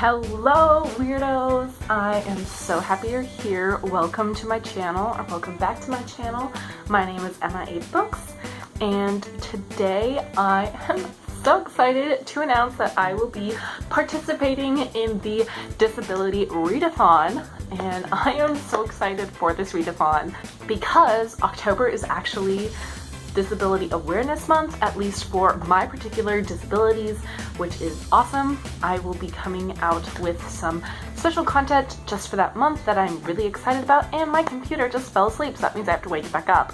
Hello weirdos! I am so happy you're here. Welcome to my channel, or welcome back to my channel. My name is EmmaAbe Books, and today I am so excited to announce that I will be participating in the Disability Readathon, and I am so excited for this readathon because October is actually Disability Awareness Month, at least for my particular disabilities, which is awesome. I will be coming out with some special content just for that month that I'm really excited about, and my computer just fell asleep, so that means I have to wake it back up.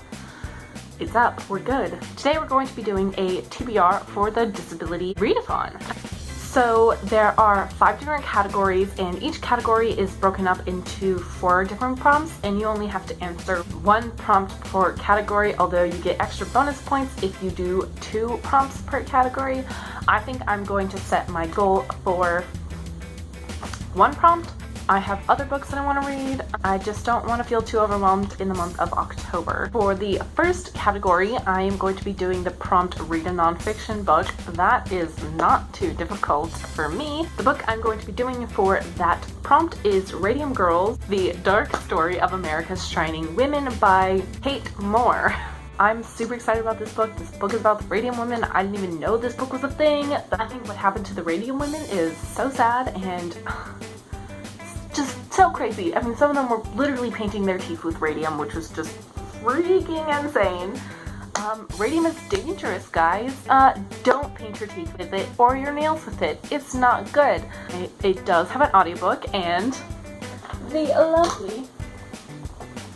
It's up, we're good. Today we're going to be doing a TBR for the Disability Readathon. So there are 5 different categories, and each category is broken up into 4 different prompts, and you only have to answer 1 prompt per category, although you get extra bonus points if you do 2 prompts per category. I think I'm going to set my goal for 1 prompt. I have other books that I want to read. I just don't want to feel too overwhelmed in the month of October. For the first category, I am going to be doing the prompt read a nonfiction book. That is not too difficult for me. The book I'm going to be doing for that prompt is Radium Girls, The Dark Story of America's Shining Women by Kate Moore. I'm super excited about this book. This book is about the Radium Women. I didn't even know this book was a thing. I think what happened to the Radium Women is so sad and just so crazy. I mean, some of them were literally painting their teeth with radium, which was just freaking insane. Radium is dangerous, guys. Don't paint your teeth with it or your nails with it. It's not good. It does have an audiobook, and the lovely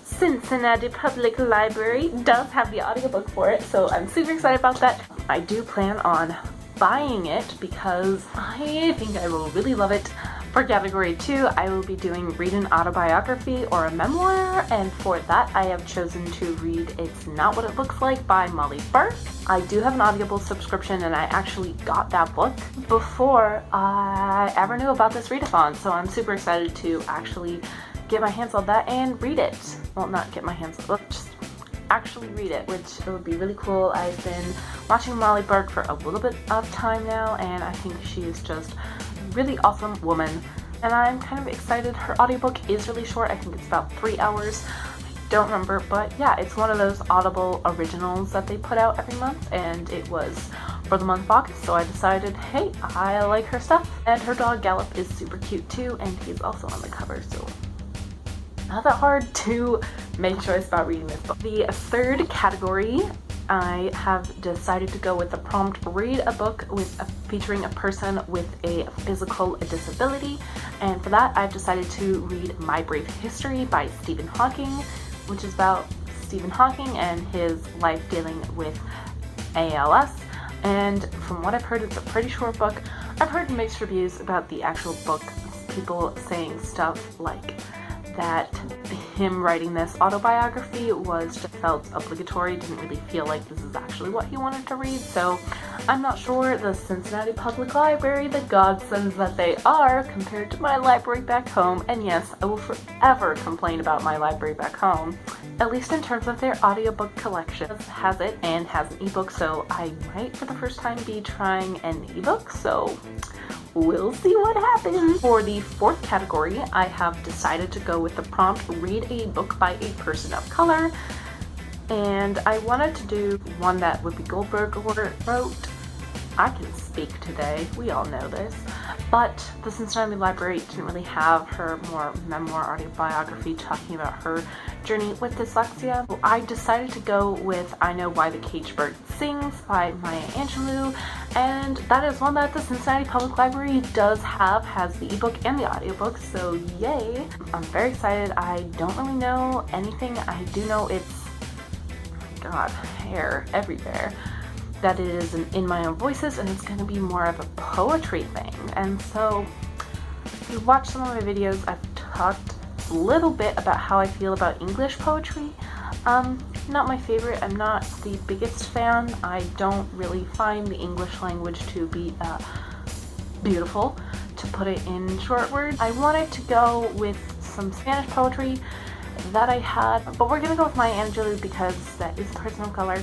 Cincinnati Public Library does have the audiobook for it, so I'm super excited about that. I do plan on buying it because I think I will really love it. For category 2, I will be doing read an autobiography or a memoir, and for that I have chosen to read It's Not What It Looks Like by Molly Burke. I do have an Audible subscription, and I actually got that book before I ever knew about this readathon, so I'm super excited to actually get my hands on that and read it. Well, not get my hands on it, just actually read it, which it would be really cool. I've been watching Molly Burke for a little bit of time now, and I think she is just really awesome woman, and I'm kind of excited. Her audiobook is really short. I think it's about 3 hours. I don't remember, but yeah, it's one of those Audible originals that they put out every month, and it was for the month of August, so I decided, hey, I like her stuff. And her dog Gallop is super cute too, and he's also on the cover, so not that hard to make a choice about reading this book. The third category, I have decided to go with the prompt read a book featuring a person with a physical disability, and for that I've decided to read My Brief History by Stephen Hawking, which is about Stephen Hawking and his life dealing with ALS. And from what I've heard, it's a pretty short book. I've heard mixed reviews about the actual book, people saying stuff like that him writing this autobiography just felt obligatory, didn't really feel like this is actually what he wanted to read, so I'm not sure. The Cincinnati Public Library, the godsends that they are compared to my library back home, and yes, I will forever complain about my library back home, at least in terms of their audiobook collection. It has it and has an ebook, so I might for the first time be trying an ebook, so we'll see what happens. For the fourth category, I have decided to go with the prompt read a book by a person of color, and I wanted to do one that Whoopi Goldberg wrote. I can speak today, we all know this, but the Cincinnati Library didn't really have her more memoir autobiography talking about her journey with dyslexia. So I decided to go with I Know Why the Caged Bird Sings by Maya Angelou, and that is one that the Cincinnati Public Library has the ebook and the audiobook, so yay. I'm very excited. I don't really know anything. I do know it's, oh my god, hair everywhere, that it is in my own voices, and it's going to be more of a poetry thing. And so if you watch some of my videos, I've talked a little bit about how I feel about English poetry. Not my favorite. I'm not the biggest fan. I don't really find the English language to be beautiful, to put it in short words. I wanted to go with some Spanish poetry that I had, but we're gonna go with Maya Angelou because that is a person of color.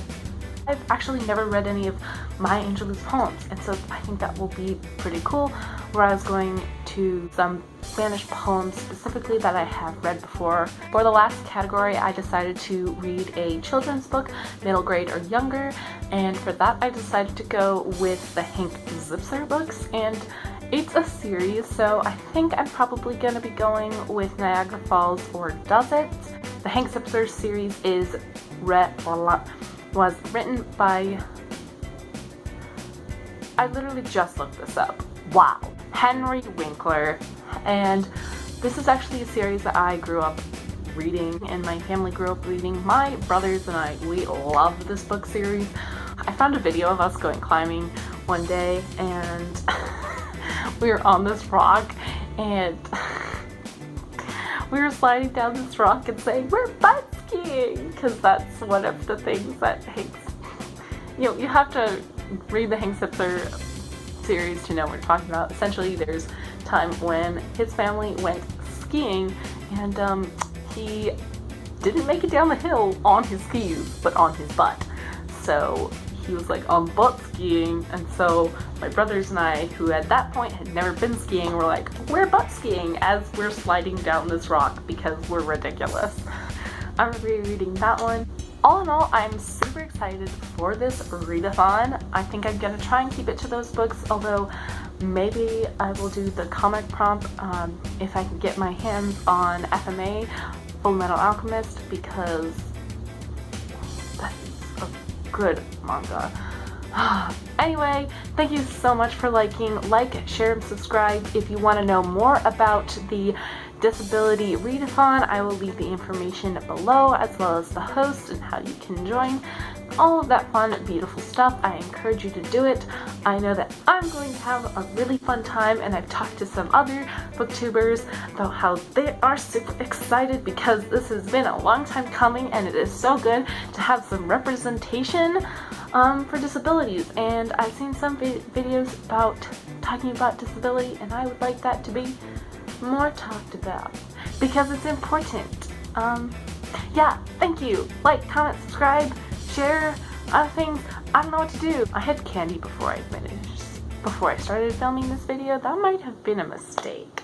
I've actually never read any of Maya Angelou's poems, and so I think that will be pretty cool. where I was going to some Spanish poems specifically that I have read before. For the last category, I decided to read a children's book, middle grade or younger, and for that I decided to go with the Hank Zipser books, and it's a series, so I think I'm probably going to be going with Niagara Falls or Does It? The Hank Zipser series was written by, I literally just looked this up, wow, Henry Winkler, and this is actually a series that I grew up reading and my family grew up reading. My brothers and I, we loved this book series. I found a video of us going climbing one day and we were on this rock and we were sliding down this rock and saying, "We're butt skiing," because that's one of the things that Hank's, you have to read the Hank Zipser series to know what we're talking about. Essentially, there's time when his family went skiing and he didn't make it down the hill on his skis, but on his butt. So he was like on butt skiing, and so my brothers and I, who at that point had never been skiing, were like, "We're butt skiing" as we're sliding down this rock because we're ridiculous. I'm rereading that one. All in all, I'm super excited for this readathon. I think I'm gonna try and keep it to those books, although maybe I will do the comic prompt if I can get my hands on FMA, Full Metal Alchemist, because that is a good manga. Anyway, thank you so much for liking, share, and subscribe. If you want to know more about the Disability Readathon, I will leave the information below, as well as the host and how you can join. All of that fun, beautiful stuff. I encourage you to do it. I know that I'm going to have a really fun time, and I've talked to some other booktubers about how they are super excited because this has been a long time coming, and it is so good to have some representation for disabilities. And I've seen some videos about talking about disability, and I would like that to be more talked about because it's important. Yeah, thank you. Like, comment, subscribe, share, other things. I don't know what to do. I had candy before I started filming this video. That might have been a mistake.